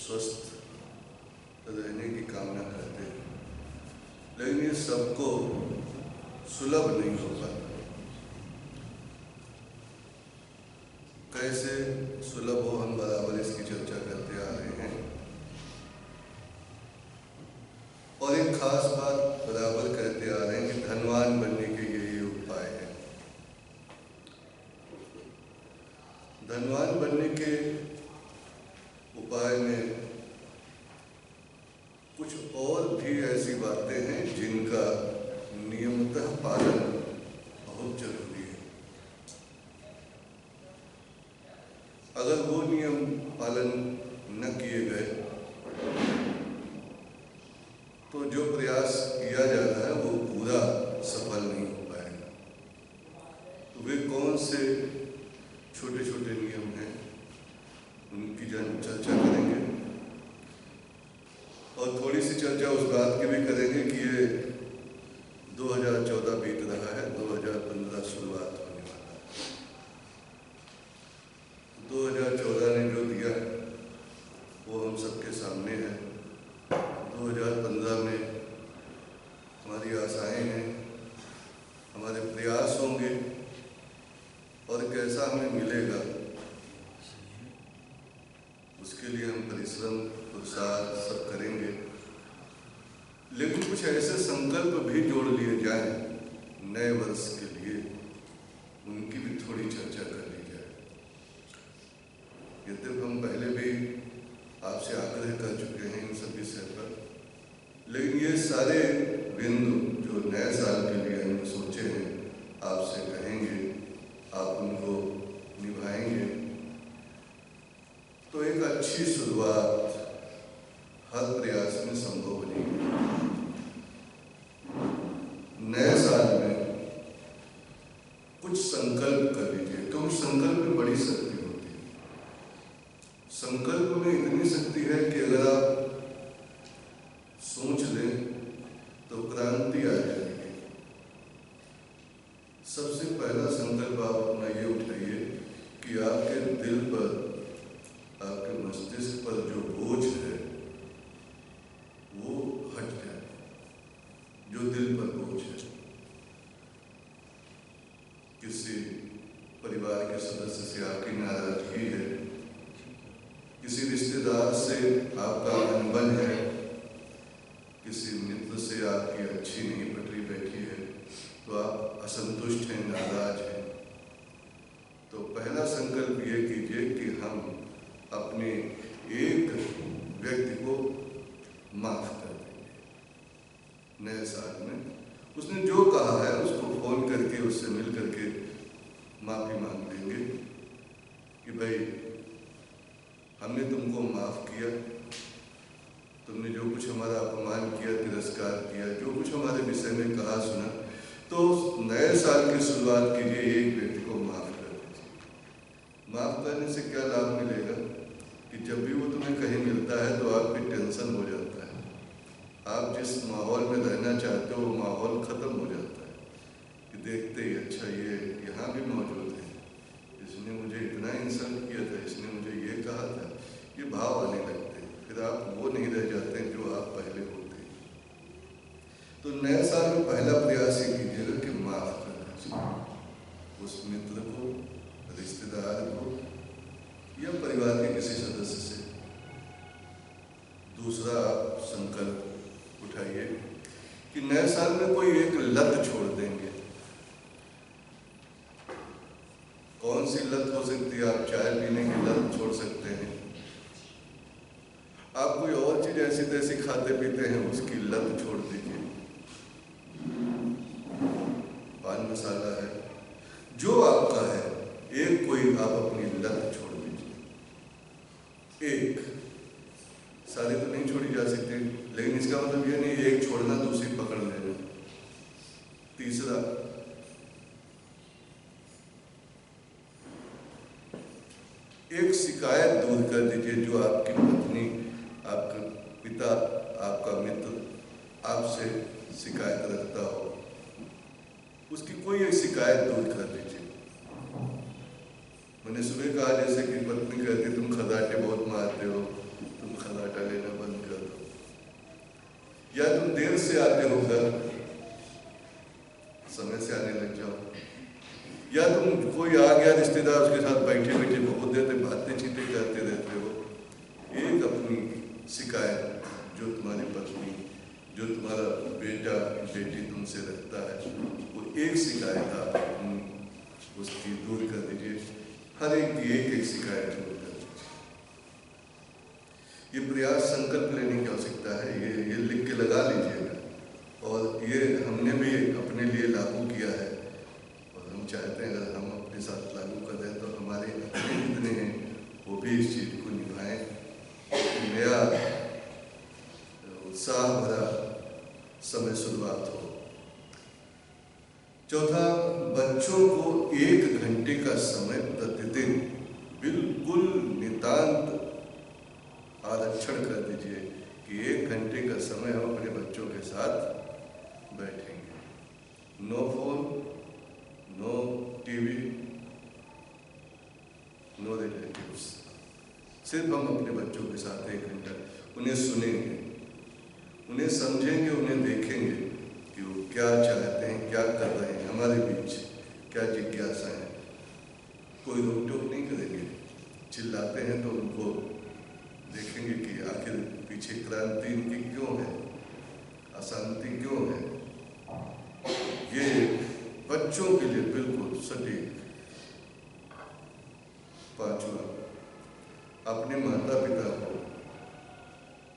स्वस्थ रहने की कामना करते हैं, लेकिन ये सबको सुलभ नहीं हो पाता। कैसे सुलभ हो, हम बराबर इसकी चर्चा करते आ रहे हैं। और एक खास बात बराबर करते आ रहे हैं कि धनवान बनने के यही उपाय है। धनवान बनने के उपाय में कुछ और भी ऐसी बातें हैं जिनका नियमतः पालन बहुत जरूरी है। अगर वो नियम पालन न किए गए तो जो प्रयास किया जा रहा है वो पूरा सफल नहीं हो पाएगा। तो वे कौन से छोटे छोटे नियम हैं, उनकी चर्चा करेंगे और थोड़ी सी चर्चा उस बात की भी करेंगे कि ये 2014 बीत रहा है, 2015 शुरुआत होने वाला है। 2014 ने जो दिया वो हम सबके सामने है। 2015 में हमारी आशाएं हैं, हमारे प्रयास होंगे और कैसा हमें मिलेगा उसके लिए हम परिश्रम पुरुषार्थ सब करेंगे। लेकिन कुछ ऐसे संकल्प भी जोड़ लिए जाएं नए वर्ष के लिए, उनकी भी थोड़ी चर्चा कर ली जाए। यद्यपि हम पहले भी आपसे आग्रह कर चुके हैं इन सब विषय पर, लेकिन ये सारे बिंदु जो नए साल के लिए हमने सोचे हैं आपसे कहेंगे, आप उनको निभाएंगे तो एक अच्छी शुरुआत हर प्रयास में संभव बनेगी। नए साल में कुछ संकल्प कर लीजिए, क्योंकि संकल्प में बड़ी शक्ति होती है। संकल्प में इतनी शक्ति है कि अगर आप सोच लें तो क्रांति आ जाएगी। सबसे पहला संकल्प आप अपना ये उठाइए कि आपके दिल पर, आपके मस्तिष्क पर जो बोझ है वो हट जाए। जो दिल पर बोझ है, किसी परिवार के सदस्य से आपकी नाराजगी है, किसी रिश्तेदार से आपका अनबन है, किसी मित्र से आपकी अच्छी नहीं पटरी बैठी है, तो आप असंतुष्ट हैं, नाराज हैं, तो पहला संकल्प ये कीजिए कि हम अपने एक व्यक्ति को माफ कर देंगे। नए साल में उसने जो कहा है उसको फोन करके उससे मिल करके माफी मांग लेंगे कि भाई हमने तुमको माफ किया, तुमने जो कुछ हमारा अपमान किया, तिरस्कार किया, जो कुछ हमारे विषय में कहा सुना, तो नए साल की शुरुआत कीजिए, एक व्यक्ति को माफ कर दीजिए। माफ करने से क्या लाभ मिलेगा कि जब भी वो तुम्हें कहीं मिलता है तो आपकी टेंशन हो जाता है। आप जिस माहौल में रहना चाहते हो वो माहौल खत्म हो जाता है कि देखते ही अच्छा ये यहाँ भी मौजूद है, इसने मुझे इतना इंसल्ट किया था, इसने मुझे ये कहा था, ये भाव आने लगते हैं। फिर आप वो नहीं रह जाते हैं जो आप पहले होते हैं। तो नए साल में पहला प्रयास ये कीजिएगा कि माफ कर दीजिए उस मित्र को, रिश्तेदार को या परिवार के किसी सदस्य से। दूसरा आप संकल्प उठाइए कि नए साल में कोई एक लत छोड़ देंगे। कौन सी लत हो सकती है? आप चाय पीने की लत छोड़ सकते हैं, आप कोई और चीज ऐसी तैसी खाते पीते हैं उसकी लत छोड़ दीजिए। पान मसाला है, जो आपका है, एक कोई आप अपनी लत छोड़ दीजिए। एक सारी तो नहीं छोड़ी जा सकती, लेकिन इसका मतलब ये नहीं एक छोड़ना दूसरी पकड़ लेना। तीसरा, एक शिकायत दूर कर दीजिए जो आपकी पत्नी, आपका पिता, आपका मित्र आपसे शिकायत रखता हो, उसकी कोई एक शिकायत दूर कर दीजिए। मैंने सुबह कहा जैसे कि पत्नी कहती तुम खर्राटे बहुत मारते हो, तुम खर्राटे घर समय से आने लग जाओ, या तुम कोई आ गया रिश्तेदार उसके साथ बैठे बैठे बहुत देर तक बातें चीतें करते रहते हो। एक अपनी शिकायत जो तुम्हारी पत्नी, जो तुम्हारा बेटा बेटी तुमसे रखता है, वो एक शिकायत आप उसकी दूर कर दीजिए। हर एक की एक एक शिकायत दूर कर दीजिए। ये प्रयास संकल्प लेने की आवश्यकता है, ये लिख के लगा लीजिएगा। और ये हमने भी अपने लिए लागू किया है और हम चाहते हैं अगर हम अपने साथ लागू कर दें तो हमारे अपने जितने हैं वो भी इस चीज़ को निभाएं। नया उत्साह भरा समय शुरुआत हो। चौथा, बच्चों को 1 घंटे का समय प्रतिदिन बिल्कुल नितांत आरक्षण कर दीजिए कि 1 घंटे का समय हम अपने बच्चों के साथ बैठेंगे। No phone, no TV, no relatives, सिर्फ हम अपने बच्चों के साथ 1 घंटा उन्हें सुनेंगे, उन्हें समझेंगे, उन्हें देखेंगे कि वो क्या चाहते हैं, क्या कर रहे हैं, हमारे बीच क्या जिज्ञासा है। कोई रोक टोक नहीं करेंगे। चिल्लाते हैं तो उनको देखेंगे कि आखिर पीछे क्रांति इनकी क्यों है, अशांति क्यों है। ये बच्चों के लिए बिल्कुल सटीक। पांचवा, अपने माता पिता को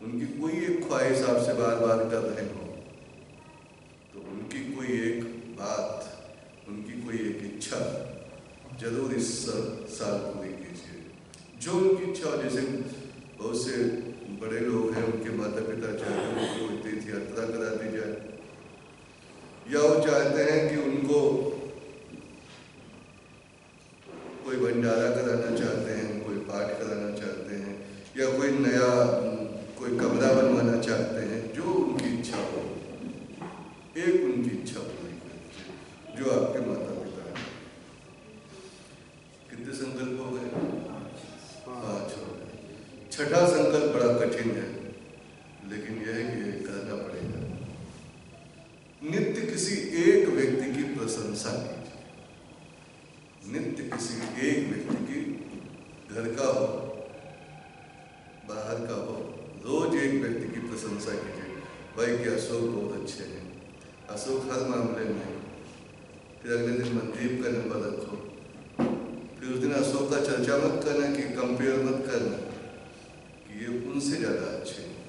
उनकी कोई एक ख्वाहिश आपसे बार बार कर रहे हो तो उनकी कोई एक बात, उनकी कोई एक इच्छा जरूर इस साल पूरी कीजिए। जो उनकी इच्छा हो, जैसे बहुत से बड़े लोग हैं उनके माता पिता चाहते हैं उनको कोई तीर्थ यात्रा करा दी जाए, या वो चाहते हैं कि उनको कोई भंडारा कराना चाहते हैं, कोई पाठ कराना चाहते हैं, या कोई नया कोई कमरा बनवाना चाहते हैं। जो उनकी इच्छा हो, एक उनकी इच्छा पूरी करिए, जो आपके माता पिता हैं। कितने संकल्प हो गए? 5 हो गए। छठा संकल्प बड़ा कठिन है, लेकिन यह है कि यह करना पड़ेगा। नित्य किसी एक व्यक्ति की प्रशंसा कीजिए। नित्य किसी एक व्यक्ति की, घर का हो बाहर का हो, रोज एक व्यक्ति की प्रशंसा कीजिए। भाई कि अशोक बहुत अच्छे हैं, अशोक हर मामले में। फिर अगले दिन मनदीप का नंबर रखो, फिर उस दिन अशोक का चर्चा मत करना, कि कंपेयर मत करना कि ये उनसे ज़्यादा अच्छे हैं।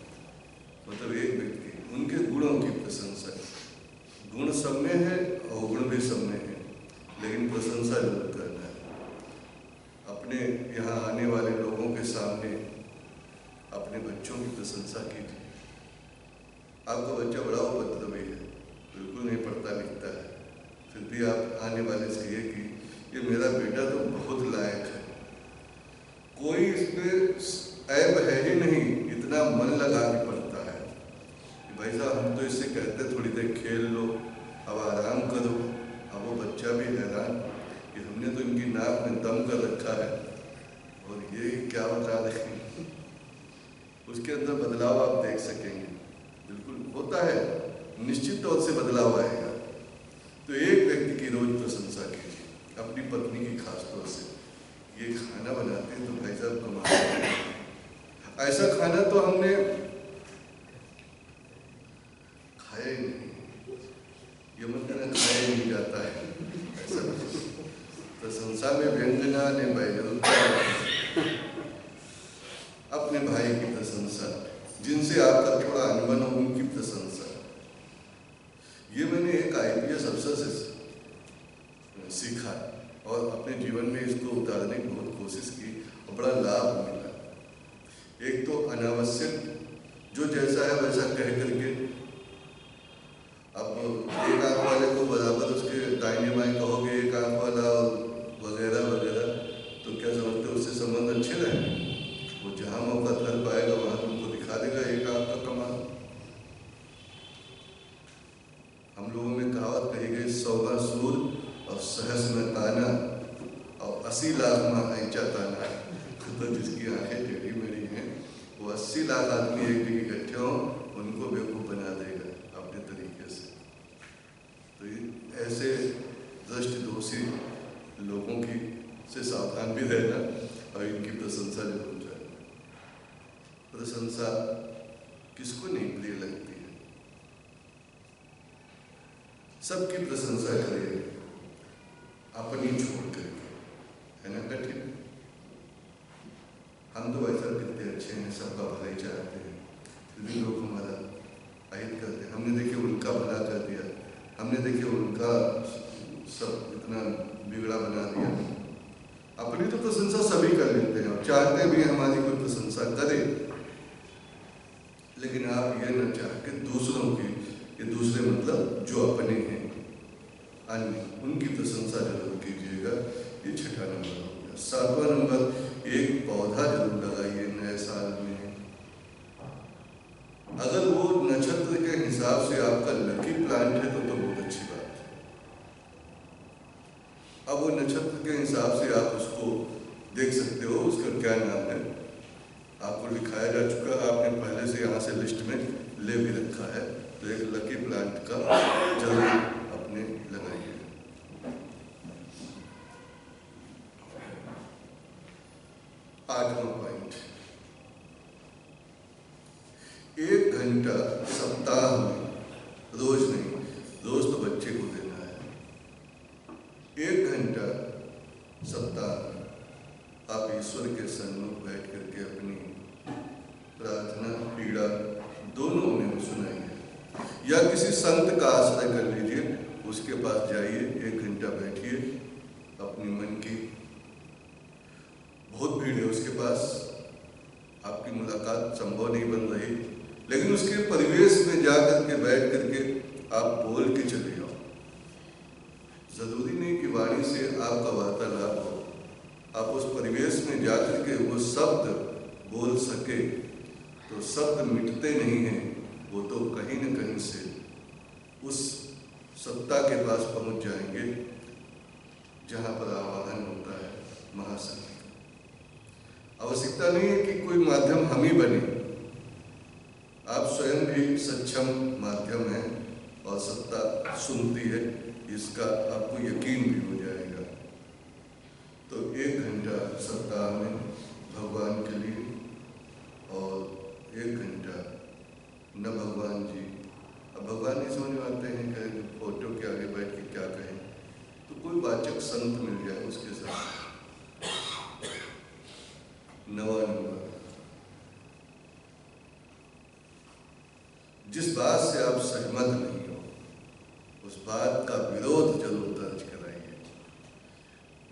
मतलब एक व्यक्ति, उनके गुणों की प्रशंसा। गुण सब में है और गुण भी सब में है, लेकिन प्रशंसा जरूर करना है। अपने यहाँ आने वाले लोगों के सामने अपने बच्चों की प्रशंसा कीजिए। आपका बच्चा बड़ा उपद्रवी है, बिल्कुल नहीं पढ़ता लिखता है, फिर भी आप आने वाले से ये कि ये मेरा बेटा तो बहुत लायक है, कोई इसमें ऐब है ही नहीं, इतना मन लगा के पढ़ता है कि भाई साहब हम तो इससे कहते थोड़ी देर खेल लो, अब आराम करो। अब वो बच्चा भी हैरान कि हमने तो इनकी नाक में दम कर रखा है और ये क्या बता रहे हैं। उसके अंदर बदलाव आप देख सकेंगे, बिल्कुल होता है, निश्चित तौर से बदलाव आएगा। तो एक व्यक्ति की रोज प्रशंसा कीजिए, अपनी पत्नी की खास तौर से। ये खाना बनाते हैं तो भाई साहब कमाल, ऐसा खाना तो हमने खाया ही नहीं, ये मत कहना खाया ही नहीं जाता है, ऐसा प्रशंसा में व्यंजना ने भाई अपने भाई की प्रशंसा, जिनसे आपका थोड़ा अनबन हो उनकी प्रशंसा। ये मैंने एक IPS अफसर से सीखा और अपने जीवन में इसको उतारने की बहुत कोशिश की और बड़ा लाभ मिला। एक तो अनावश्यक जो जैसा है वैसा कह करके, अब एक आंख वाले को बराबर उसके दाहिने बाएं कहोगे, एक आंख वाला वगैरह वगैरह, तो क्या समझते हो उससे संबंध अच्छे रहेंगे? वो जहाँ मौका कर पाएगा वहाँ तुमको दिखा देगा एक आंख का कमाल। हम लोगों में कहावत कही गई, 100 सूर और सहस में ताना और 80 लाख में ऐचा ताना। तो जिसकी आंखें टेढ़ी मेढ़ी हैं वो 80 लाख आदमी एक जगह इकट्ठे हों, उनको बेवकूफ़ बना देगा अपने तरीके तरीके से। तो ऐसे दृष्टिदोषी लोगों की से सावधान भी रहना और इनकी प्रशंसा जरूर जाए। प्रशंसा किसको नहीं प्रिय लगती है? सबकी प्रशंसा करिए अपनी छोड़ करके, है ना कठिन? हम तो ऐसा कितने अच्छे हैं, सबका भला ही चाहते हैं, फिर भी लोग हमारा अहित करते हैं। हमने देखिए उनका भला कर दिया, हमने देखिए उनका सब इतना बिगड़ा बना दिया। अपनी तो प्रशंसा सभी कर लेते हैं और चाहते भी हमारी कोई प्रशंसा करे, लेकिन आप ये न चाह के दूसरों की, ये दूसरे मतलब जो अपने हैं अन्य, उनकी प्रशंसा जरूर कीजिएगा। ये छठा नंबर हो गया। सातवां नंबर, एक पौधा जरूर लगाइए नए साल में। अगर वो नक्षत्र के हिसाब से आपका लकी प्लांट है तो बहुत अच्छी बात है। अब वो नक्षत्र के हिसाब से आप उसको देख सकते हो, उसका क्या नाम है आपको दिखाया जा चुका है, आपने पहले से यहाँ से लिस्ट में ले भी रखा है। तो एक लकी प्लांट का जरूर अपने लगाइए। आठवां पॉइंट, 1 घंटा सप्ताह में, रोज नहीं, रोज तो बच्चे को देना है, 1 घंटा सप्ताह में आप ईश्वर के सन्मुख बैठ करके अपनी प्रार्थना पीड़ा दोनों उन्हें सुनाइए, या किसी संत का आश्रय कर लीजिए, उसके पास जाइए, 1 घंटा बैठिए, अपनी मन की, बहुत भीड़ है उसके पास, आपकी मुलाकात संभव नहीं बन रही, लेकिन उसके परिवेश में जाकर के बैठ करके आप बोल के चले जाओ। जरूरी नहीं कि वाणी से आपका वार्तालाप हो, आप उस परिवेश में जाकर के वो शब्द बोल सके, तो शब्द मिटते नहीं हैं, वो तो कहीं न कहीं से उस सत्ता के पास पहुंच जाएंगे जहां पर आवाहन होता है महाशक्ति। आवश्यकता नहीं है कि कोई माध्यम हम ही बने, आप स्वयं भी सक्षम माध्यम है और सत्ता सुनती है, इसका आपको यकीन भी हो जाएगा। तो 1 घंटा सप्ताह में भगवान के लिए और 1 घंटा न भगवान जी, अब भगवान नहीं समझ में आते हैं, कहें फोटो के आगे बैठ के क्या कहें, तो कोई वाचक संत मिल जाए उसके साथ। 9वां नंबर, जिस बात से आप सहमत नहीं हो उस बात का विरोध जरूर दर्ज कराइए,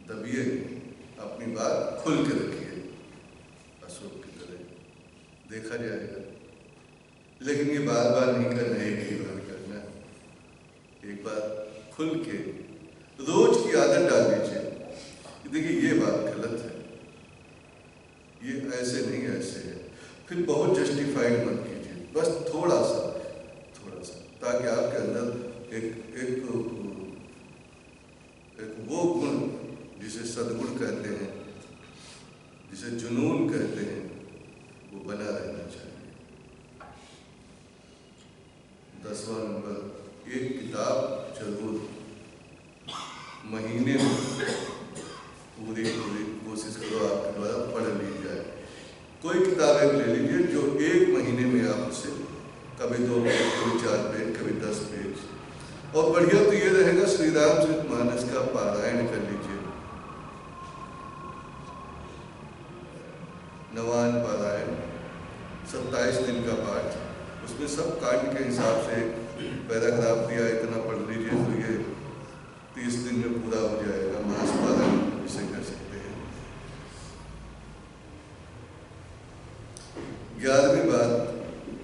दबिए नहीं, अपनी बात खुल के रखिए, अशोक की तरह, देखा जाएगा। लेकिन ये बार बार नहीं करना, एक ही बार करना, एक बार खुल के रोज की आदत डाल लीजिए। देखिए ये बात गलत है, ये ऐसे नहीं ऐसे है, फिर बहुत जस्टिफाइड मत कीजिए, बस थोड़ा सा, ताकि आपके अंदर एक वो गुण जिसे सद्गुण कहते हैं, जिसे जुनून कहते हैं, वो बना रहना चाहिए। 10वां नंबर, एक किताब जरूर महीने में पूरी कोशिश करो आपके द्वारा पढ़ ली जाए। कोई किताब एक ले लीजिए जो 1 महीने में आप उसे कभी 2 पेज, कभी 4 पेज, कभी 10 पेज, और बढ़िया तो ये रहेगा श्री रामचरितमानस का पारायण कर लीजिए। नवान पारायण 27 दिन का पाठ, उसमें सब कांड के हिसाब से पैराग्राफ दिया, इतना पढ़ लीजिए तो ये 30 दिन में पूरा हो जाएगा। मास पारायण इसे कर सकते हैं। 11वीं बात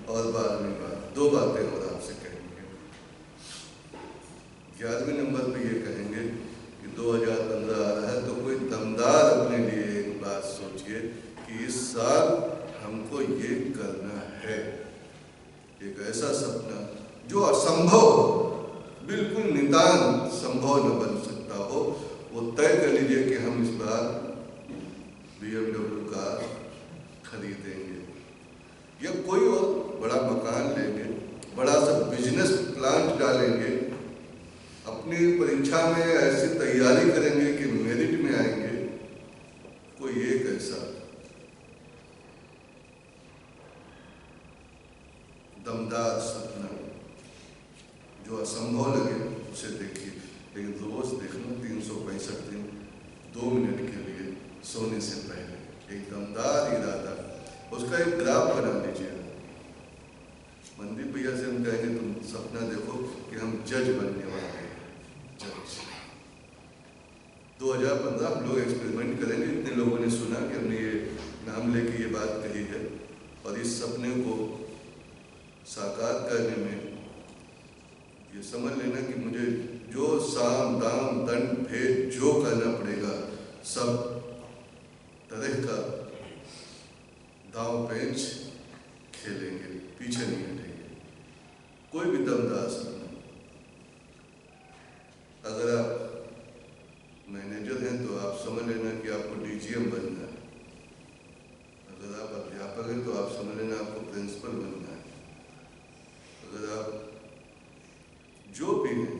और 12वीं बात, 2 बातें और आपसे कहेंगे। 11वें नंबर पे ये कहेंगे कि 2015 आ रहा है, तो कोई दमदार अपने लिए एक बात सोचिए कि इस साल हमको ये करना है। एक ऐसा सपना जो असंभव हो, बिल्कुल नितांत संभव न बन सकता हो, वो तय कर लीजिए कि हम इस बार BMW कार खरीदेंगे या कोई और बड़ा मकान लेंगे, बड़ा सा बिजनेस प्लान डालेंगे, अपनी परीक्षा में ऐसी तैयारी करेंगे कि मेरिट में आएंगे, कोई एक ऐसा दमदार सपना जो असंभव लगे उसे देखिए, लेकिन रोज देखना 365 दिन 2 मिनट के लिए सोने से पहले एक दमदार इरादा, उसका एक ग्राफ बना लीजिए। मनदीप भैया से हम कहेंगे तुम सपना देखो कि हम जज बनने वाले हैं, जज। 2015 हम लोग एक्सपेरिमेंट करेंगे। इतने लोगों ने सुना कि हमने ये नाम लेके ये बात कही है, और इस सपने को साकार करने में ये समझ लेना कि मुझे जो साम दाम दंड भेद जो करना पड़ेगा, सब तरह का दांव पेंच खेलेंगे, पीछे नहीं हटेंगे। कोई भी दमदार सपना, अगर आप मैनेजर हैं तो आप समझ लेना कि आपको डीजीएम बनना है, अगर आप अध्यापक हैं तो आप समझ लेना आपको प्रिंसिपल बनना है, अगर आप जो भी हैं,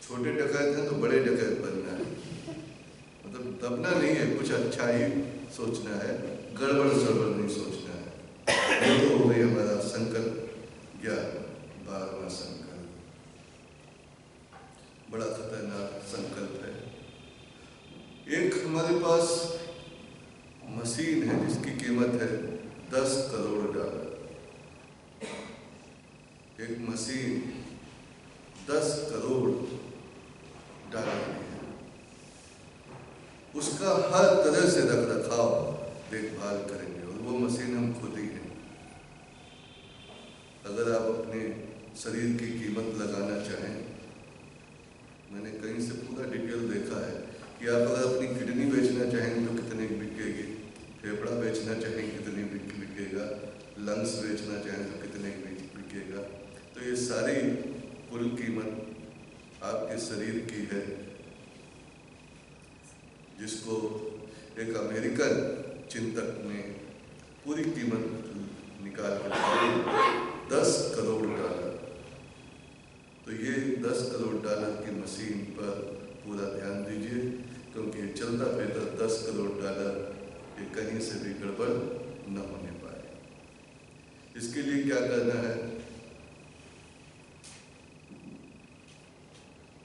छोटे डकैत हैं तो बड़े डकैत बनना है। मतलब दबना नहीं है, कुछ अच्छा ही सोचना है, गड़बड़ सड़बड़ नहीं सोचना है। ये तो हो गई हमारा संकल्प 12वां संकल्प, बड़ा खतरनाक संकल्प है। एक हमारे पास मशीन है जिसकी कीमत है $10 करोड़। एक मशीन $10 करोड़ की है, उसका हर तरह से रखरखाव देखभाल करेंगे, और वो मशीन हम खुद ही हैं। अगर आप अपने शरीर की कीमत लगाना चाहें, मैंने कहीं से पूरा डिटेल देखा है कि आप अगर अपनी किडनी बेचना चाहेंगे तो कितने की बिकेगी, फेफड़ा बेचना चाहेंगे कितने बिकेगा, लंग्स बेचना चाहें तो कितने की बिकेगा। तो ये सारी कुल कीमत आपके शरीर की है, जिसको एक अमेरिकन चिंतक ने पूरी कीमत निकाल कर $10 करोड़। तो ये $10 करोड़ की मशीन पर पूरा ध्यान दीजिए, क्योंकि चलता फिरता $10 करोड़ ये कहीं से भी गड़बड़ न होने पाए। इसके लिए क्या करना है,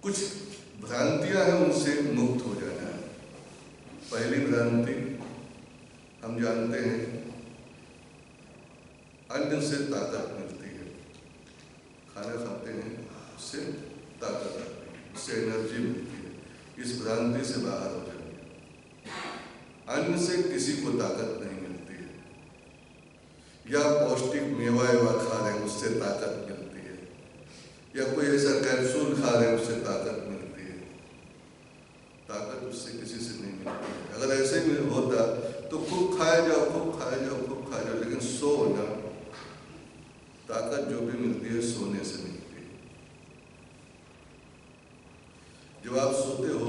कुछ भ्रांतियां हैं उनसे मुक्त हो जाना है। पहली भ्रांति, हम जानते हैं अन्न से ताकत मिलती है, खाना खाते हैं उससे ताकत आती है, उससे एनर्जी मिलती है। इस भ्रांति से बाहर हो जाइए। अन्न से किसी को ताकत नहीं मिलती है, या पौष्टिक मेवा खा रहे हैं उससे ताकत मिलती है, या कोई ऐसा कैप्सूल खा रहे हैं उससे ताकत मिलती है। ताकत उससे किसी से नहीं मिलती है। अगर ऐसे में होता तो खूब खाया जाओ, खूब खाया जाओ, खूब खाया जाओ, लेकिन सो ना, ताकत जो भी मिलती है सोने से मिलती है। जब आप सोते हो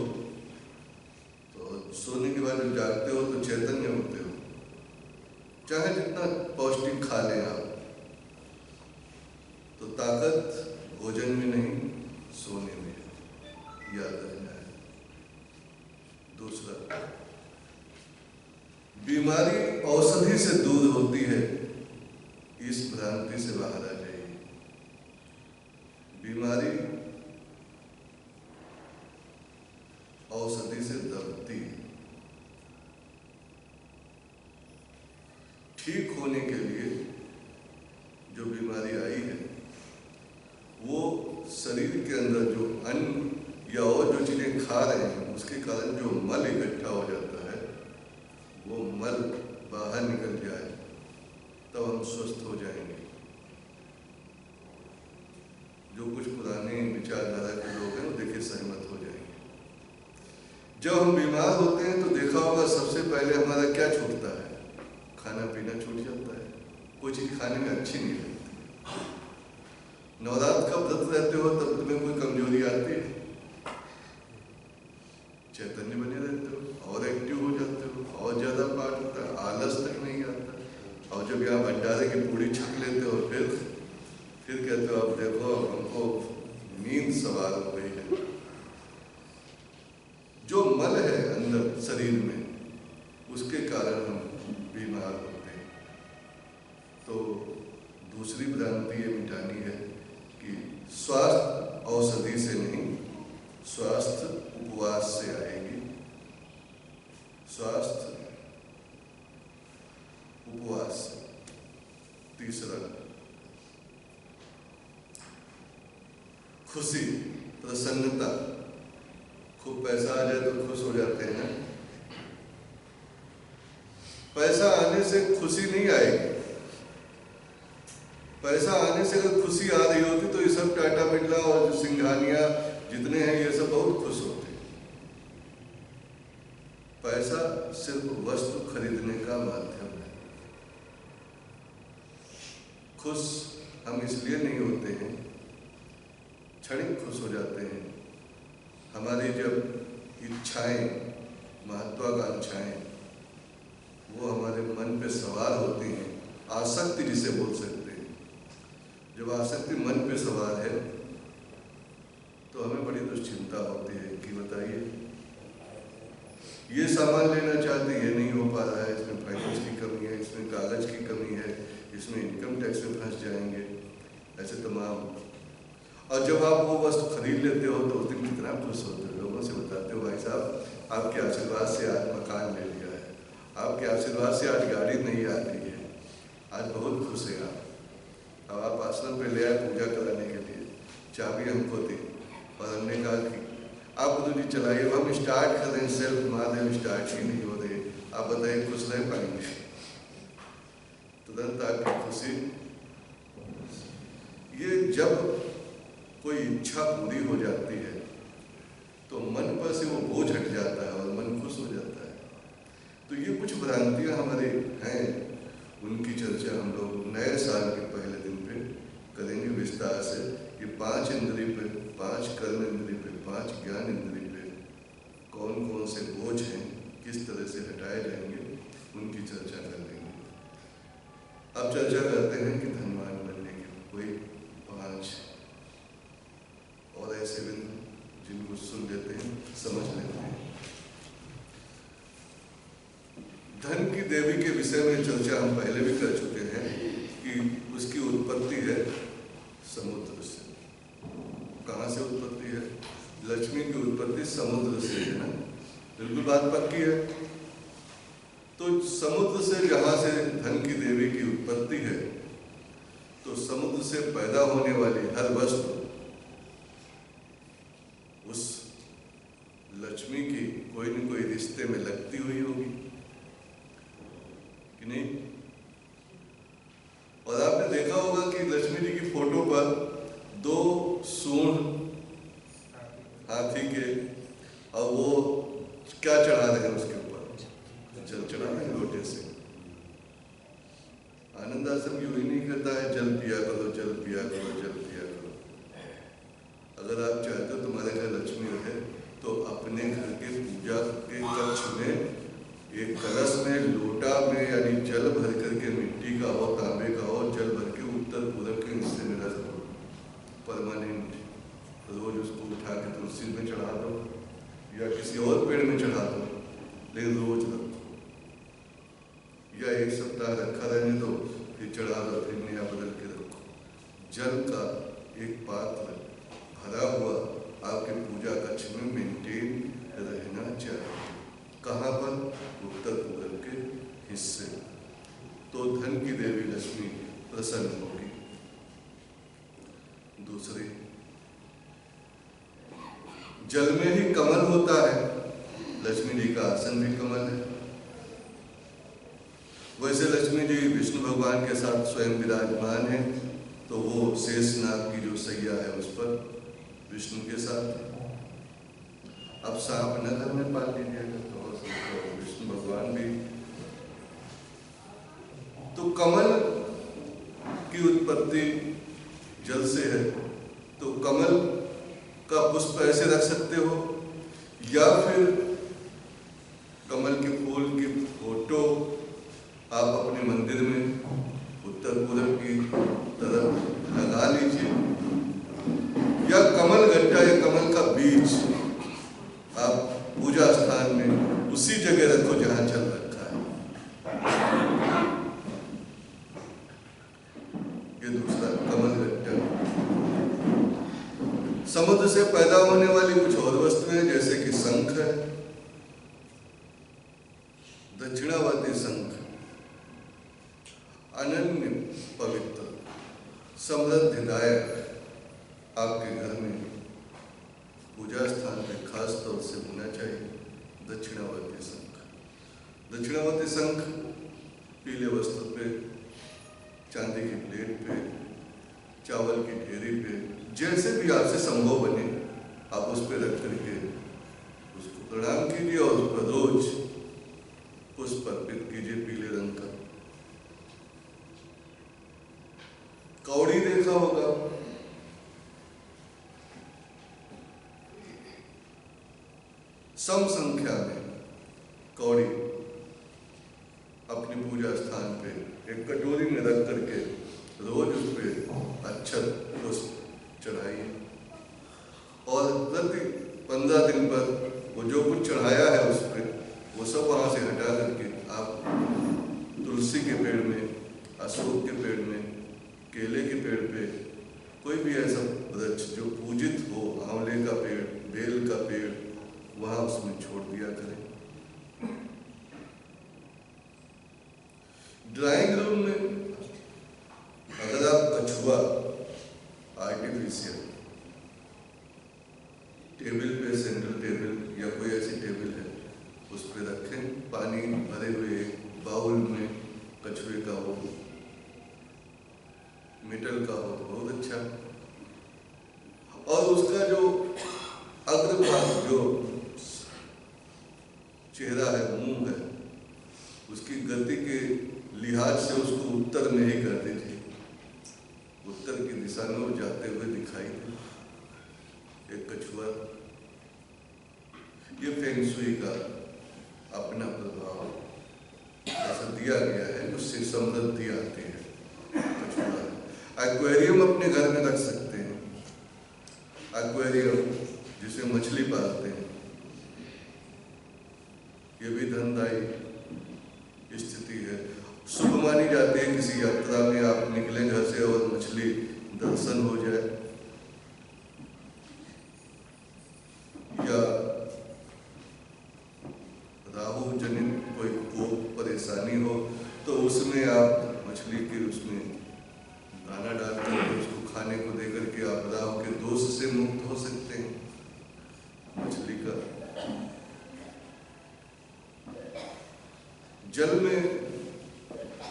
तो सोने के बाद जब जागते हो तो चैतन्य होते हो, चाहे जितना पौष्टिक खा लें आप, तो ताकत भोजन में नहीं सोने में, याद रखना है। दूसरा, बीमारी औषधि से दूर होती है, इस भ्रांति से बाहर आ जाइए। बीमारी औषधि से दबती है। ठीक होने के लिए जो बीमारी आई है, वो शरीर के अंदर जो अन्न या और जो चीजें खा रहे हैं उसके कारण जो मल इकट्ठा हो जाता है, वो मल बाहर निकल जाए तब हम स्वस्थ हो जाएंगे। जो कुछ पुराने विचारधारा के लोग हैं वो देखिए सहमत हो जाएंगे। जब हम बीमार होते हैं तो देखा होगा सबसे पहले हमारा क्या छूटता है, खाना पीना छूट जाता है, कोई चीज खाने में अच्छी नहीं लगती। नवरात्र का व्रत रहते हो तब तुम्हें कोई कमजोरी आती है, चैतन्य बने रहते हो और एक्टिव हो जाते हो और ज्यादा पाठ होता है, आलस तक नहीं आता। और जब यहाँ भंडारे की पूड़ी छक लेते हो फिर फिर कहते हो अब देखो हमको नींद सवार हो गई है। जो मल है अंदर शरीर में, उसके कारण हम बीमार होते हैं। तो दूसरी भ्रांति ये मिटानी है कि स्वास्थ्य औषधि से नहीं, स्वास्थ्य उपवास से आएगी। स्वास्थ्य उपवास। तीसरा, खुशी, प्रसन्नता। खूब पैसा आ जाए तो खुश हो जाते हैं। पैसा आने से खुशी नहीं आएगी। पैसा आने से अगर खुशी आ रही होती तो ये सब टाटा बिरला और सिंघानिया जितने हैं ये सब बहुत खुश होते हैं। पैसा सिर्फ वस्तु खरीदने का माध्यम है। खुश हम इसलिए नहीं होते हैं, क्षणिक खुश हो जाते हैं। हमारी जब इच्छाएं, महत्वाकांक्षाएं वो हमारे मन पे सवार होती हैं, आसक्ति जिसे बोल सकते हैं। जब आसक्ति मन पे सवार है तो हमें बड़ी दुश्चिंता होती है कि बताइए ये सामान लेना चाहते, ये नहीं हो पा रहा है, इसमें फाइनेंस की कमी है, इसमें कागज की कमी है, इसमें इनकम टैक्स में फंस जाएंगे, ऐसे तमाम। और जब आप वो वस्तु खरीद लेते हो तो उस दिन कितना खुश होते हो, लोगों से बताते हो भाई साहब आपके आशीर्वाद से आज मकान ले लिया है, आपके आशीर्वाद से आज गाड़ी नहीं आ रही है, आज बहुत खुश है आप। अब आप आश्रम पे ले आए पूजा कराने के लिए, चाबी हमको दी और हमने कहा कि आप गुरु जी चलाइए। हम स्टार्ट कर रहे हैं, सेल्फ महादेव स्टार्ट ही नहीं हो रही, आप बताइए खुश रह पाएंगे? तुरंत आपकी खुशी। ये जब कोई इच्छा पूरी हो जाती है तो मन पर से वो बोझ हट जाता है और मन खुश हो जाता है। तो ये कुछ भ्रांतियां हमारी हैं, उनकी चर्चा हम लोग नए साल के पहले दिन पे करेंगे विस्तार से। ये 5 इंद्रिय पे, 5 कर्म इंद्रिय पे, 5 ज्ञान इंद्रिय पे कौन कौन से बोझ हैं, किस तरह से हटाए जाएंगे, उनकी चर्चा कर लेंगे। अब चर्चा करते हैं कि धनवान बनने के कोई 5 और ऐसे बिंदु जिनको सुन लेते हैं, समझ लेते हैं। धन की देवी के विषय में चर्चा हम पहले भी कर चुके हैं कि उसकी उत्पत्ति है समुद्र से। कहाँ से उत्पत्ति है? लक्ष्मी की उत्पत्ति समुद्र से है ना, बिल्कुल बात पक्की है। तो समुद्र से जहाँ से धन की देवी की उत्पत्ति है, तो समुद्र से पैदा होने वाली हर वस्तु उस लक्ष्मी की कोई न कोई रिश्ते में लगती हुई होगी कि नहीं? और आपने देखा होगा कि लक्ष्मी जी की फोटो पर 2 सूंड हाथी के, और वो क्या चढ़ा रहे हैं उसके ऊपर? जल चढ़ा रहे हैं लोटे से। आनंद आश्रम यूं ही नहीं कहता है जल पिया करो, जल पिया करो, जल पिया करो। अगर आप चाहते हो तुम्हारे घर लक्ष्मी रहे तो अपने घर के पूजा के कक्ष में एक कलश में, लोटा में, यानी जल भर करके, मिट्टी का हो, तांबे का हो, जल भर के उत्तर पूरब के हिस्से में रख दो परमानेंट। रोज उसको उठा के तुलसी में चढ़ा दो या किसी और पेड़ में चढ़ा दो, लेकिन रोज रखो। या 1 सप्ताह रखा रहने दो, फिर चढ़ा दो, फिर नया बदल के रखो। जल का एक पात्र भरा हुआ आपके पूजा कक्ष में मेंटेन रहना चाहिए। कहाँ पर? उत्तर पूरब के हिस्से। तो धन की देवी लक्ष्मी प्रसन्न होगी। दूसरी, जल में ही कमल होता है, लक्ष्मी जी का आसन भी कमल है। वैसे लक्ष्मी जी विष्णु भगवान के साथ स्वयं विराजमान है, तो वो शेषनाग की जो सैया है उस पर विष्णु के साथ। अब सांप न घर में पाल लीजिएगा तो विष्णु भगवान भी। तो कमल की उत्पत्ति जल से है, तो कमल का पुष्प ऐसे रख सकते हो, या फिर कमल के फूल की फोटो आप अपने मंदिर में उत्तर पूरब की तरफ लगा लीजिए, या कमल गट्टा या कमल का बीज आप पूजा स्थान में उसी जगह रखो जहां चल रखा है। ये दूसरा कमल गट्टा। समुद्र से पैदा होने वाली कुछ और वस्तुएं जैसे कि शंख है, दक्षिणावर्ती शंख अनन्य पवित्र समृद्धिदायक आपके घर में पूजा स्थान में खास तौर से होना चाहिए। दक्षिणावर्ती शंख, दक्षिणावर्ती शंख पीले वस्त्र पे, चांदी की प्लेट पे, चावल की ढेरी पे, जैसे भी आपसे संभव बने आप उस पर रख करके उसको प्रणाम कीजिए और उस पर रोज पुष्प अर्पित कीजिए पीले रंग का। कौड़ी देखा होगा, सम संख्या में कौड़ी अपनी पूजा स्थान पे एक कटोरी में रख करके रोज उस पर अक्षत पुष्प चढ़ाइए और प्रति 15 दिन पर वो जो कुछ चढ़ाया है उस पर वो सब वहां से हटा करके आप तुलसी के पेड़ में, अशोक के पेड़ में, केले के पेड़ पे, कोई भी ऐसा वृक्ष जो पूजित हो, आंवले का पेड़, बेल का पेड़, वहां उसमें छोड़ दिया करें। ड्राइंग रूम में अगर आप कछुआ आर्टिफिशियल टेबल पे, सेंट्रल टेबल या कोई ऐसी टेबल है उस पर रखें, पानी भरे हुए बाउल में कछुए का हो, मेटल का हो तो बहुत अच्छा। और उसका जो अग्रभाग, जो चेहरा है, मुंह है, उसकी गति के लिहाज से उसको उत्तर में ही कर दीजिए, उत्तर की दिशा में वो जाते हुए दिखाई दे एक कछुआ। ये फेंग शुई का अपना प्रभाव ऐसा दिया गया है, उससे समृद्धि आती है। कछुआ एक्वेरियम अपने घर में रख सकते हैं, एक्वेरियम जिसे मछली पालते हैं, ये भी धनदायी स्थिति है। शुभ मानी जाती है किसी यात्रा में आप निकले घर से और मछली दर्शन हो जाए, या राहु जनित कोई कोप परेशानी हो तो उसमें आप मछली के उसमें दाना डाल कर उसको खाने को देकर के आप राहु के दोष से मुक्त हो सकते हैं। मछली का जल में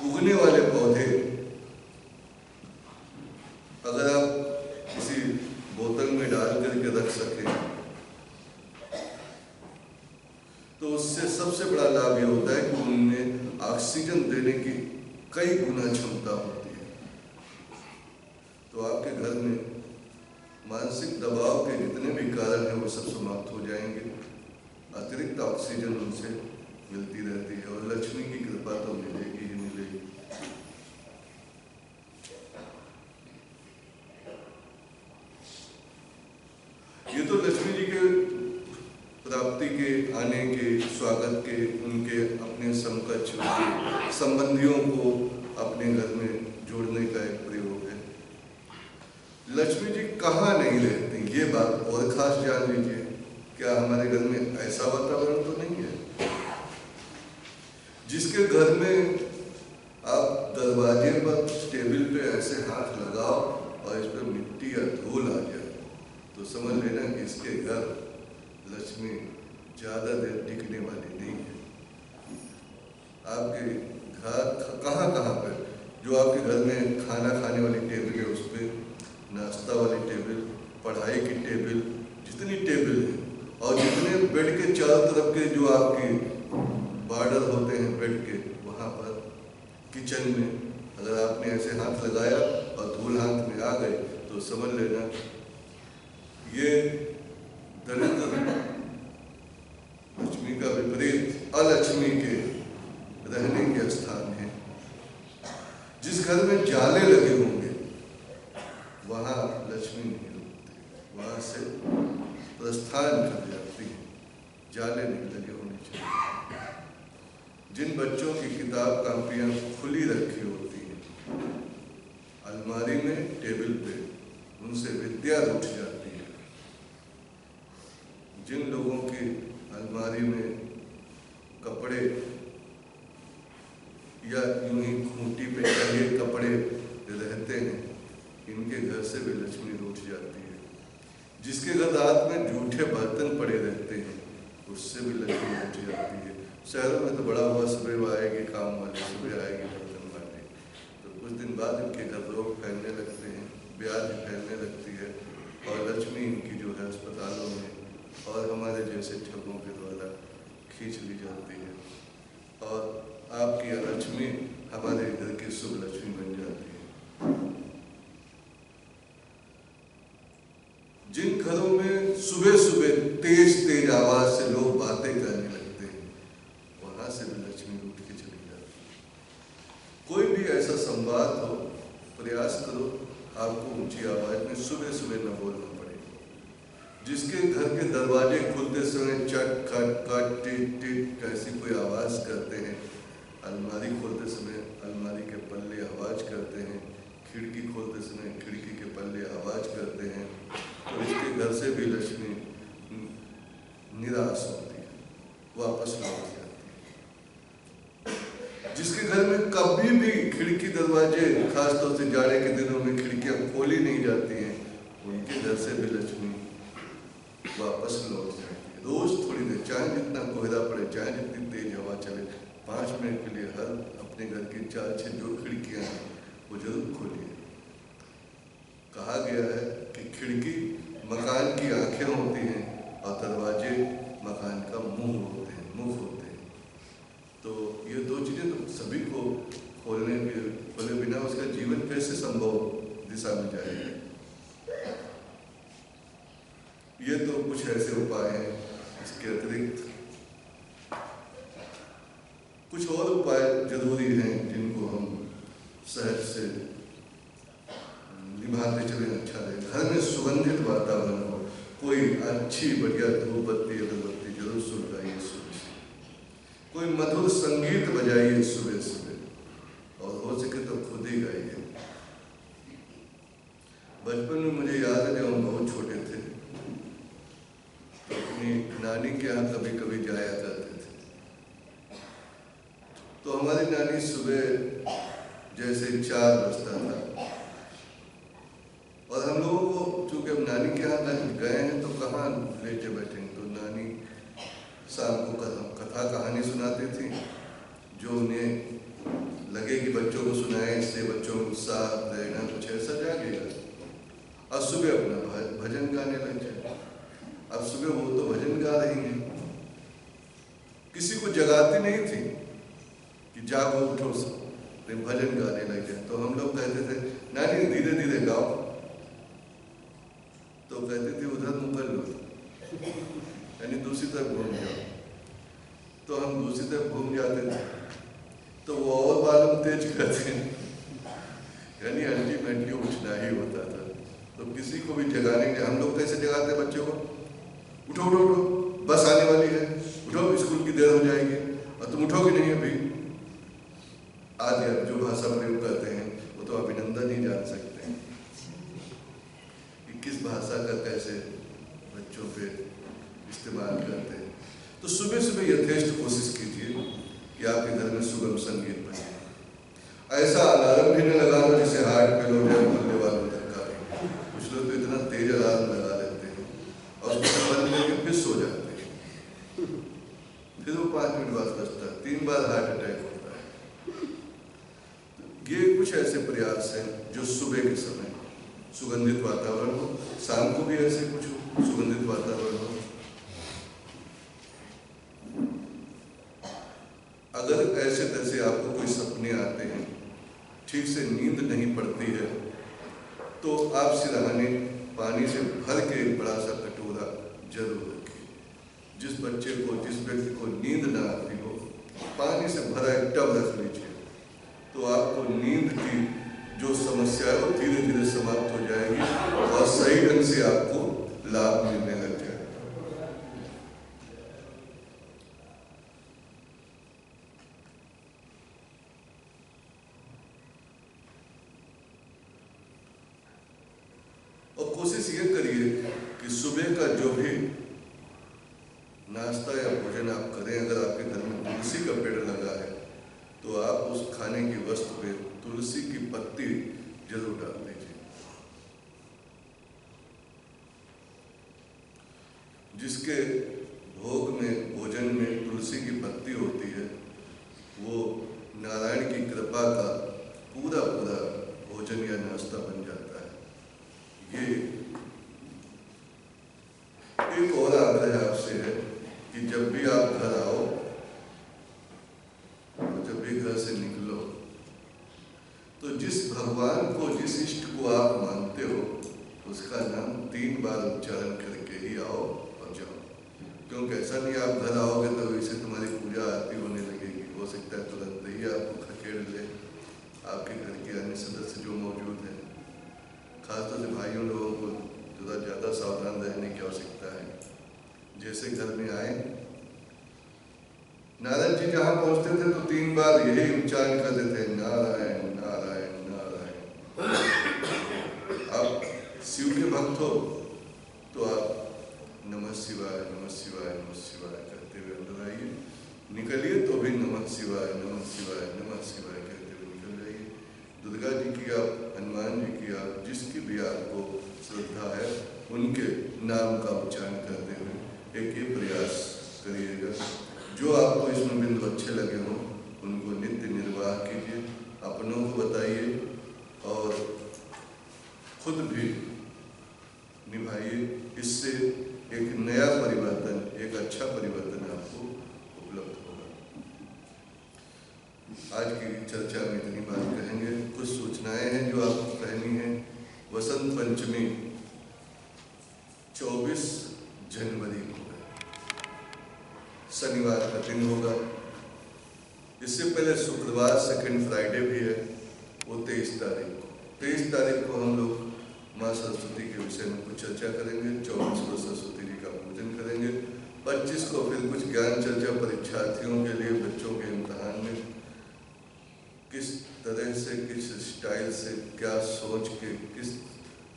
उगने वाले पौधे अगर आप किसी बोतल में डाल करके रख सकें तो उससे सबसे बड़ा लाभ ये होता है कि उनमें ऑक्सीजन देने की कई गुना क्षमता होती है। तो आपके घर में मानसिक दबाव के जितने भी कारण हैं वो सब समाप्त हो जाएंगे, अतिरिक्त ऑक्सीजन उनसे मिलती रहती है और लक्ष्मी की कृपा तो मिलेगी ही मिलेगी। ये तो लक्ष्मी जी के प्राप्ति के, आने के, स्वागत के, उनके अपने समकक्ष के संबंधियों को अपने घर में जोड़ने का एक प्रयोग है। लक्ष्मी जी कहाँ नहीं रहती, ये बात और खास जान लीजिए। क्या हमारे घर में ऐसा वातावरण तो नहीं है जिसके घर में आप दरवाजे पर, टेबल पे ऐसे हाथ लगाओ और इस पर मिट्टी या धूल आ जाए तो समझ लेना कि इसके घर लक्ष्मी ज्यादा देर टिकने वाली नहीं है। आपके घर कहाँ पर जो आपके घर में खाना खाने वाली टेबल है, उस पर नाश्ता वाली टेबल, पढ़ाई की टेबल, जितनी टेबल है और जितने बेड के चारों तरफ के जो आपके बॉर्डर होते हैं बेड के, वहाँ पर किचन में अगर आपने ऐसे हाथ लगाया और धूल हाथ में आ गए तो समझ लेना ये दरिद्र, लक्ष्मी का विपरीत अलक्ष्मी के रहने के स्थान है। जिस घर में जाले लगे होंगे निकल जाती हैं, जाले नहीं लगे होने चाहिए। जिन बच्चों की किताब कापियाँ खुली रखी होती हैं अलमारी में, टेबल पे, उनसे विद्या उठ जाती है। जिन लोगों की अलमारी में कपड़े या यूं ही खूंटी पे टंगे कपड़े रहते हैं, इनके घर से भी लक्ष्मी रूठ जाती है। जिसके घर रात में जूठे बर्तन पड़े रहते हैं, उससे भी लक्ष्मी रूठ जाती है। शहरों में तो बड़ा हुआ सुबह आएगी काम वाले, सुबह आएगी बर्तन वाले, तो कुछ दिन बाद इनके घर रोग फैलने लगते हैं, ब्याज फैलने लगती है, और लक्ष्मी इनकी जो है अस्पतालों में और हमारे जैसे ठगों के द्वारा खींच ली जाती है, और आपकी लक्ष्मी हमारे घर की शुभ लक्ष्मी बन जाती है। जिन घरों में सुबह सुबह तेज तेज आवाज से लोग बातें करने लगते हैं, वहां से भी लक्ष्मी उठ के चली जाती है। कोई भी ऐसा संवाद हो, प्रयास करो आपको ऊंची आवाज में सुबह सुबह न बोलना पड़े। जिसके घर के दरवाजे खुलते समय चट खट खट टिट टिट ऐसी कोई आवाज करते हैं, अलमारी खोलते समय अलमारी के पल्ले आवाज करते हैं, खिड़की खोलते समय खिड़की के पल्ले आवाज करते हैं, तो इसके घर से भी लक्ष्मी निराश होती है, वापस लौट जाती है। जिसके घर में कभी भी खिड़की दरवाजे, खासतौर से जाड़े के दिनों में खिड़कियां खोली नहीं जाती हैं, उनके घर से भी लक्ष्मी वापस लौट जाती है। रोज थोड़ी देर, चाहे जितना कोहरा पड़े, चाहे जितनी तेज हवा चले, 5 मिनट के लिए हर अपने घर की 4-6 जो खिड़कियां हैं वो जरूर खोलिए। कहा गया है कि खिड़की मकान की आंखें होती हैं और दरवाजे मकान का मुंह होते हैं, मुख होते हैं। तो ये दो चीजें तो सभी को खोले बिना उसका जीवन कैसे संभव दिशा में जाएगा। ये तो कुछ ऐसे उपाय हैं। इसके अतिरिक्त कुछ और उपाय जरूरी हैं जिनको हम सहज से निभाते चले, अच्छा रहे। घर में सुगंधित वातावरण हो, कोई अच्छी बढ़िया धूप बत्ती अगरबत्ती जरूर सुलगाइए सुबह से, कोई मधुर संगीत बजाइए सुबह सुबह, और हो सके तो खुद ही गाइए। बचपन में मुझे याद है जब हम बहुत छोटे थे तो अपनी नानी के यहाँ कभी कभी जाया करते थे। तो हमारी नानी सुबह जैसे 4 बजता था, और हम लोगों को चूंकि हम नानी के यहाँ गए हैं तो कहाँ लेटे बैठेंगे, तो नानी शाम को कथा कहानी सुनाती थी जो उन्हें लगे कि बच्चों को सुनाए, इससे बच्चों को उत्साह रहेगा, कुछ ऐसा जागेगा, और सुबह अपना भजन गाने लग जाए। अब सुबह वो तो भजन गा रही हैं, किसी को जगाती नहीं थी कि जागो उठो भजन गाने लग जाए। तो हम लोग कहते थे नानी धीरे धीरे गाओ, तो कहते थे उधर मुकर लो, यानी दूसरी तरफ घूम जाओ। तो हम दूसरी तरफ घूम जाते थे तो वो और बालम तेज करते हैं, यानी अल्टीमेटली उठना ही होता था। तो किसी को भी जगाने के, हम लोग कैसे जगाते बच्चों को, उठो उठो उठो, बस आने वाली है, उठो स्कूल की देर हो जाएगी, और तुम उठोगे नहीं अभी। आदि आप जो भाषा प्रयोग करते हैं वो तो अभिनंदन ही जान सकते हैं कि किस भाषा का कैसे बच्चों पे इस्तेमाल करते हैं। तो सुबह सुबह यथेष्ट कोशिश कीजिए कि आपके घर में सुगम संगीत बजे। ऐसा अलार्म भी न लगा लो जिसे हार्ट फेल हो जाए, मोहल्ले वालों तक का। कुछ लोग तो इतना तेज अलार्म लगा लेते हैं और उसको बंद करके फिर सो जाते हैं, फिर वो 5 मिनट बाद बजता है, 3 बार हार्ट अटैक होता है। ये कुछ ऐसे प्रयास हैं जो सुबह के समय सुगंधित वातावरण हो, शाम को भी ऐसे कुछ सुगंधित वातावरण हो। अगर ऐसे तैसे आपको कोई सपने आते हैं, ठीक से नींद नहीं पड़ती है, तो आप सिरहाने पानी से भर के एक बड़ा सा कटोरा जरूर रखिए। जिस बच्चे को, जिस व्यक्ति को नींद ना आती हो, पानी से भरा एक टब रख लीजिए, तो आपको नींद की जो समस्या है वो धीरे धीरे समाप्त हो जाएगी और सही ढंग से आपको लाभ मिलने लग जाएगा। कोशिश ये करिए कि सुबह का जो भी नाश्ता या भोजन आप करें, अगर आपके घर में तुलसी का पेड़ लगा है तो आप उस खाने की वस्तु पे तुलसी की पत्ती जरूर डाल दीजिए। जिसके भोग में, भोजन में तुलसी की पत्ती होती है, वो नारायण की कृपा का पूरा पूरा भोजन या नाश्ता बन जाता है। ये एक और आग्रह आपसे है कि जब भी आप घर आओ, जब भी घर से निकलो, तो जिस भगवान को, जिस इष्ट को आप मानते हो, उसका नाम 3 बार उच्चारण करके ही आओ और जाओ। क्योंकि ऐसा नहीं आप घर आओगे तो इसे तुम्हारी पूजा आरती होने लगेगी। हो सकता है तुरंत ही आपको खखेड़ ले आपके घर के अन्य सदस्य जो मौजूद हैं। खासतौर से भाइयों लोगों को थोड़ा ज़्यादा सावधान रहने की आवश्यकता है। जैसे घर में आए, नारद जी जहाँ पहुँचते थे तो 3 बार यही उच्चारण करते थे, नारायण नारायण नारायण। आप शिव के भक्त हो तो आप नमः शिवाय नमः शिवाय नमः शिवाय कहते हुए अंदर आइए, निकलिए तो भी नमः शिवाय नमः शिवाय नमः शिवाय कहते हुए निकल जाइए। दुर्गा जी की आप, हनुमान जी की आप, जिसकी भी आपको श्रद्धा है, उनके नाम का उच्चारण करते हुए एक ये प्रयास करिएगा। जो आपको इसमें बिंदु अच्छे लगे हों उनको नित्य निर्वाह कीजिए, अपनों को बताइए और खुद भी निभाइए। इससे एक नया परिवर्तन, एक अच्छा परिवर्तन आपको उपलब्ध होगा। आज की चर्चा में इतनी बात कहेंगे। कुछ सूचनाएं हैं जो आपको कहनी है। वसंत पंचमी 24 जनवरी को शनिवार का दिन होगा। इससे पहले शुक्रवार सेकंड फ्राइडे भी है, वो 23 तारीख को। 23 तारीख को हम लोग माँ सरस्वती के विषय में कुछ चर्चा करेंगे। 24 को सरस्वती जी का पूजन करेंगे। 25 को फिर कुछ ज्ञान चर्चा परीक्षार्थियों के लिए, बच्चों के इम्तहान में किस तरह से, किस स्टाइल से, क्या सोच के, किस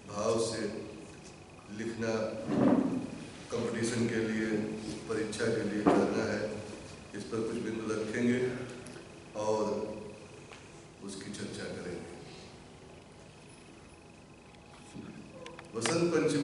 भाव से लिखना कंपटीशन के लिए, परीक्षा के लिए करना है, इस पर कुछ बिंदु रखेंगे और उसकी चर्चा करेंगे। वसंत पंचमी